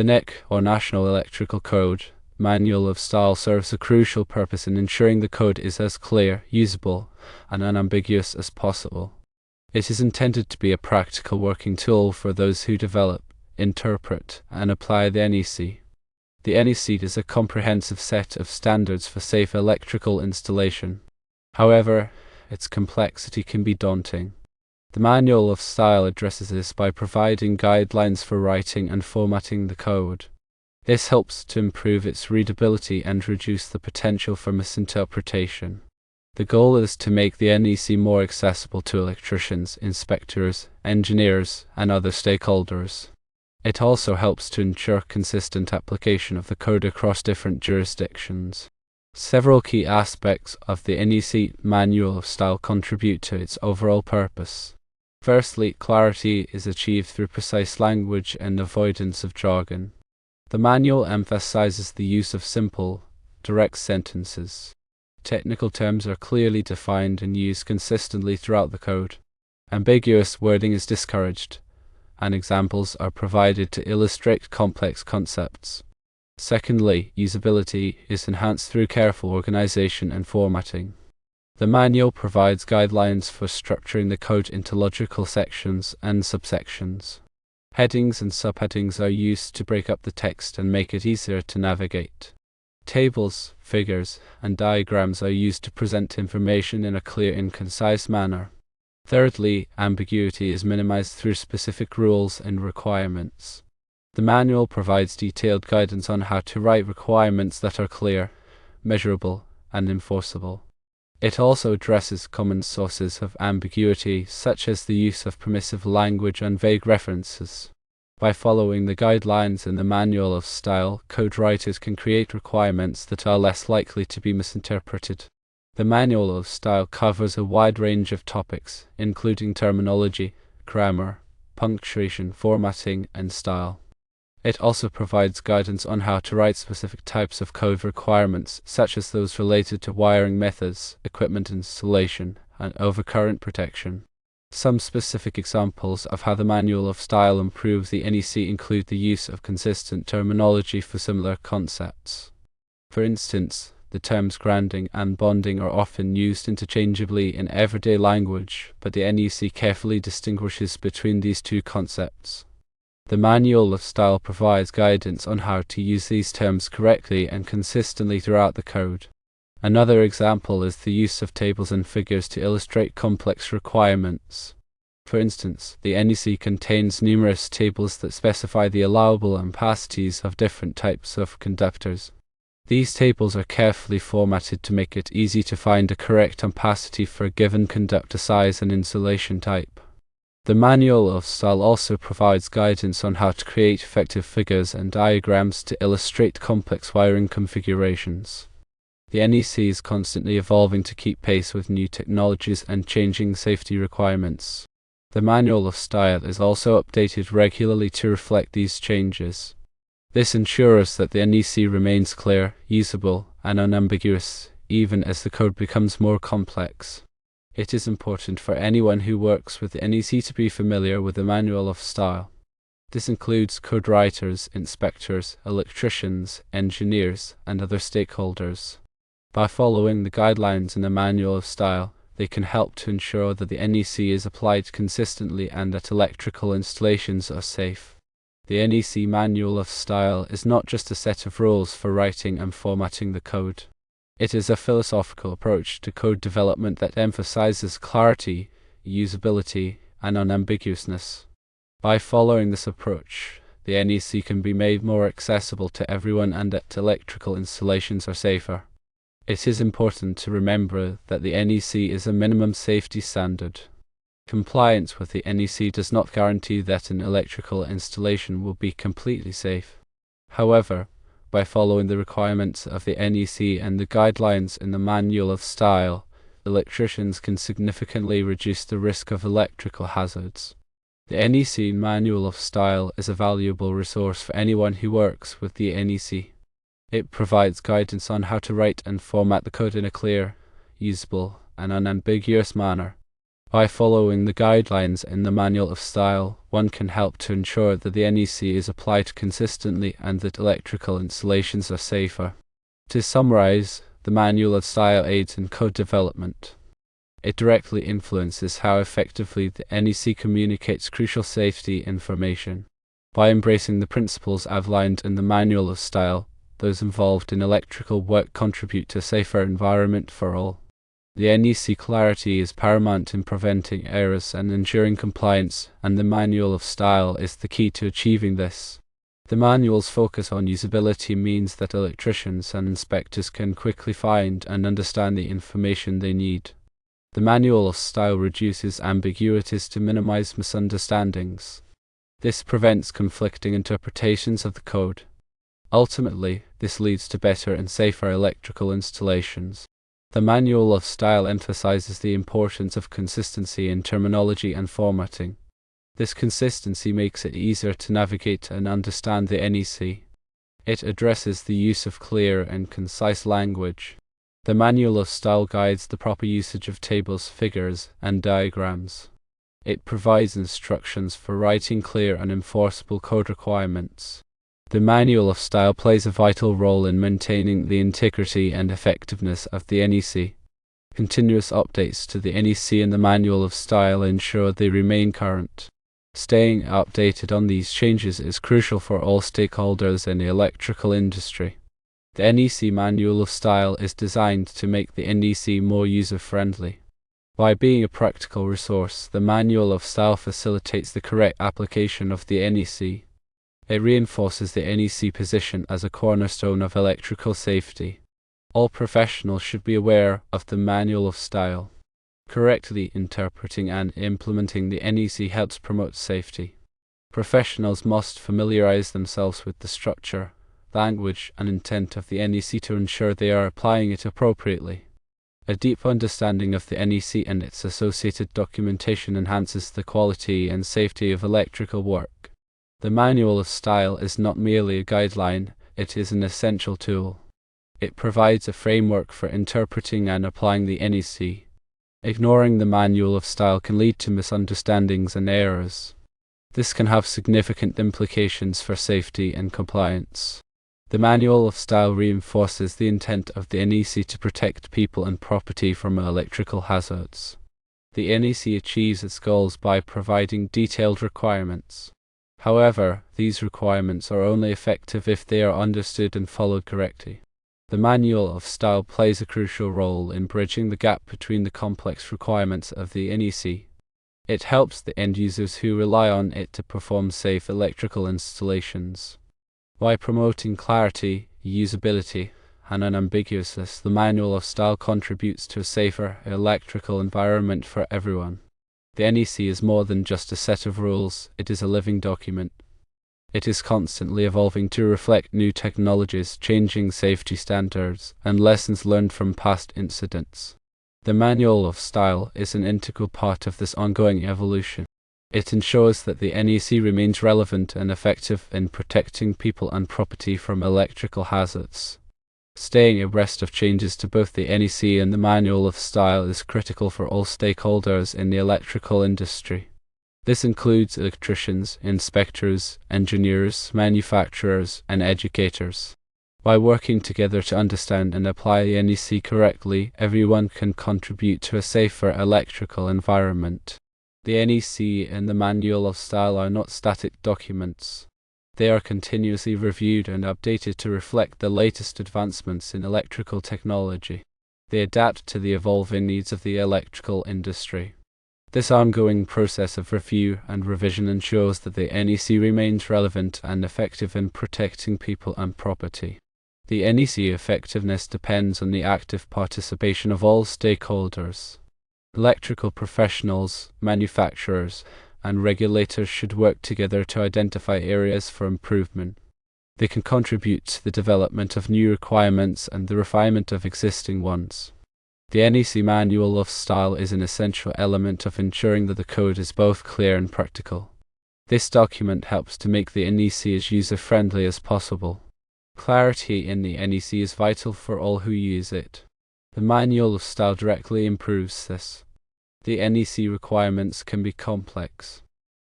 The NEC, or National Electrical Code, Manual of Style serves a crucial purpose in ensuring the code is as clear, usable, and unambiguous as possible. It is intended to be a practical working tool for those who develop, interpret, and apply the NEC. The NEC is a comprehensive set of standards for safe electrical installation. However, its complexity can be daunting. The Manual of Style addresses this by providing guidelines for writing and formatting the code. This helps to improve its readability and reduce the potential for misinterpretation. The goal is to make the NEC more accessible to electricians, inspectors, engineers, and other stakeholders. It also helps to ensure consistent application of the code across different jurisdictions. Several key aspects of the NEC Manual of Style contribute to its overall purpose. Firstly, clarity is achieved through precise language and avoidance of jargon. The manual emphasizes the use of simple, direct sentences. Technical terms are clearly defined and used consistently throughout the code. Ambiguous wording is discouraged, and examples are provided to illustrate complex concepts. Secondly, usability is enhanced through careful organization and formatting. The manual provides guidelines for structuring the code into logical sections and subsections. Headings and subheadings are used to break up the text and make it easier to navigate. Tables, figures, and diagrams are used to present information in a clear and concise manner. Thirdly, ambiguity is minimized through specific rules and requirements. The manual provides detailed guidance on how to write requirements that are clear, measurable, and enforceable. It also addresses common sources of ambiguity, such as the use of permissive language and vague references. By following the guidelines in the Manual of Style, code writers can create requirements that are less likely to be misinterpreted. The Manual of Style covers a wide range of topics, including terminology, grammar, punctuation, formatting, and style. It also provides guidance on how to write specific types of code requirements, such as those related to wiring methods, equipment installation, and overcurrent protection. Some specific examples of how the Manual of Style improves the NEC include the use of consistent terminology for similar concepts. For instance, the terms grounding and bonding are often used interchangeably in everyday language, but the NEC carefully distinguishes between these two concepts. The Manual of Style provides guidance on how to use these terms correctly and consistently throughout the code. Another example is the use of tables and figures to illustrate complex requirements. For instance, the NEC contains numerous tables that specify the allowable ampacities of different types of conductors. These tables are carefully formatted to make it easy to find a correct ampacity for a given conductor size and insulation type. The Manual of Style also provides guidance on how to create effective figures and diagrams to illustrate complex wiring configurations. The NEC is constantly evolving to keep pace with new technologies and changing safety requirements. The Manual of Style is also updated regularly to reflect these changes. This ensures that the NEC remains clear, usable, and unambiguous, even as the code becomes more complex. It is important for anyone who works with the NEC to be familiar with the Manual of Style. This includes code writers, inspectors, electricians, engineers, and other stakeholders. By following the guidelines in the Manual of Style, they can help to ensure that the NEC is applied consistently and that electrical installations are safe. The NEC Manual of Style is not just a set of rules for writing and formatting the code. It is a philosophical approach to code development that emphasizes clarity, usability, and unambiguousness. By following this approach, the NEC can be made more accessible to everyone and that electrical installations are safer. It is important to remember that the NEC is a minimum safety standard. Compliance with the NEC does not guarantee that an electrical installation will be completely safe. However, by following the requirements of the NEC and the guidelines in the Manual of Style, electricians can significantly reduce the risk of electrical hazards. The NEC Manual of Style is a valuable resource for anyone who works with the NEC. It provides guidance on how to write and format the code in a clear, usable, and unambiguous manner. By following the guidelines in the Manual of Style, one can help to ensure that the NEC is applied consistently and that electrical installations are safer. To summarize, the Manual of Style aids in code development. It directly influences how effectively the NEC communicates crucial safety information. By embracing the principles outlined in the Manual of Style, those involved in electrical work contribute to a safer environment for all. The NEC clarity is paramount in preventing errors and ensuring compliance, and the Manual of Style is the key to achieving this. The manual's focus on usability means that electricians and inspectors can quickly find and understand the information they need. The Manual of Style reduces ambiguities to minimize misunderstandings. This prevents conflicting interpretations of the code. Ultimately, this leads to better and safer electrical installations. The Manual of Style emphasizes the importance of consistency in terminology and formatting. This consistency makes it easier to navigate and understand the NEC. It addresses the use of clear and concise language. The Manual of Style guides the proper usage of tables, figures, and diagrams. It provides instructions for writing clear and enforceable code requirements. The Manual of Style plays a vital role in maintaining the integrity and effectiveness of the NEC. Continuous updates to the NEC and the Manual of Style ensure they remain current. Staying updated on these changes is crucial for all stakeholders in the electrical industry. The NEC Manual of Style is designed to make the NEC more user-friendly. By being a practical resource, the Manual of Style facilitates the correct application of the NEC. It reinforces the NEC position as a cornerstone of electrical safety. All professionals should be aware of the Manual of Style. Correctly interpreting and implementing the NEC helps promote safety. Professionals must familiarize themselves with the structure, language, and intent of the NEC to ensure they are applying it appropriately. A deep understanding of the NEC and its associated documentation enhances the quality and safety of electrical work. The Manual of Style is not merely a guideline, it is an essential tool. It provides a framework for interpreting and applying the NEC. Ignoring the Manual of Style can lead to misunderstandings and errors. This can have significant implications for safety and compliance. The Manual of Style reinforces the intent of the NEC to protect people and property from electrical hazards. The NEC achieves its goals by providing detailed requirements. However, these requirements are only effective if they are understood and followed correctly. The Manual of Style plays a crucial role in bridging the gap between the complex requirements of the NEC. It helps the end users who rely on it to perform safe electrical installations. By promoting clarity, usability, and unambiguousness, the Manual of Style contributes to a safer electrical environment for everyone. The NEC is more than just a set of rules, it is a living document. It is constantly evolving to reflect new technologies, changing safety standards, and lessons learned from past incidents. The Manual of Style is an integral part of this ongoing evolution. It ensures that the NEC remains relevant and effective in protecting people and property from electrical hazards. Staying abreast of changes to both the NEC and the Manual of Style is critical for all stakeholders in the electrical industry. This includes electricians, inspectors, engineers, manufacturers, and educators. By working together to understand and apply the NEC correctly, everyone can contribute to a safer electrical environment. The NEC and the Manual of Style are not static documents. They are continuously reviewed and updated to reflect the latest advancements in electrical technology. They adapt to the evolving needs of the electrical industry. This ongoing process of review and revision ensures that the NEC remains relevant and effective in protecting people and property. The NEC effectiveness depends on the active participation of all stakeholders. Electrical professionals, manufacturers, and regulators should work together to identify areas for improvement. They can contribute to the development of new requirements and the refinement of existing ones. The NEC Manual of Style is an essential element of ensuring that the code is both clear and practical. This document helps to make the NEC as user-friendly as possible. Clarity in the NEC is vital for all who use it. The Manual of Style directly improves this. The NEC requirements can be complex.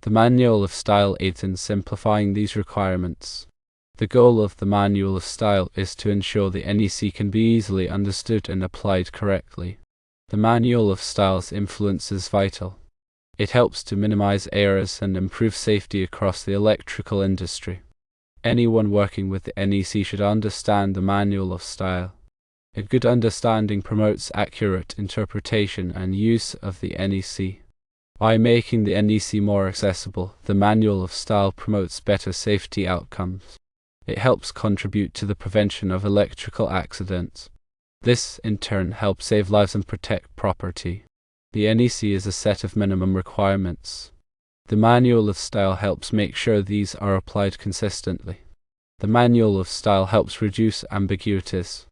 The Manual of Style aids in simplifying these requirements. The goal of the Manual of Style is to ensure the NEC can be easily understood and applied correctly. The Manual of Style's influence is vital. It helps to minimize errors and improve safety across the electrical industry. Anyone working with the NEC should understand the Manual of Style. A good understanding promotes accurate interpretation and use of the NEC. By making the NEC more accessible, the Manual of Style promotes better safety outcomes. It helps contribute to the prevention of electrical accidents. This, in turn, helps save lives and protect property. The NEC is a set of minimum requirements. The Manual of Style helps make sure these are applied consistently. The Manual of Style helps reduce ambiguities.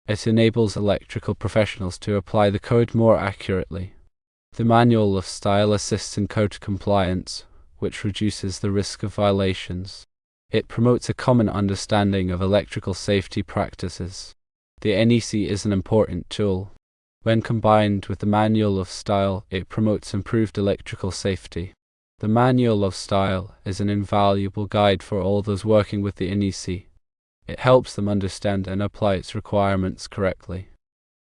It enables electrical professionals to apply the code more accurately. The Manual of Style assists in code compliance, which reduces the risk of violations. It promotes a common understanding of electrical safety practices. The NEC is an important tool. When combined with the Manual of Style, it promotes improved electrical safety. The Manual of Style is an invaluable guide for all those working with the NEC. It helps them understand and apply its requirements correctly.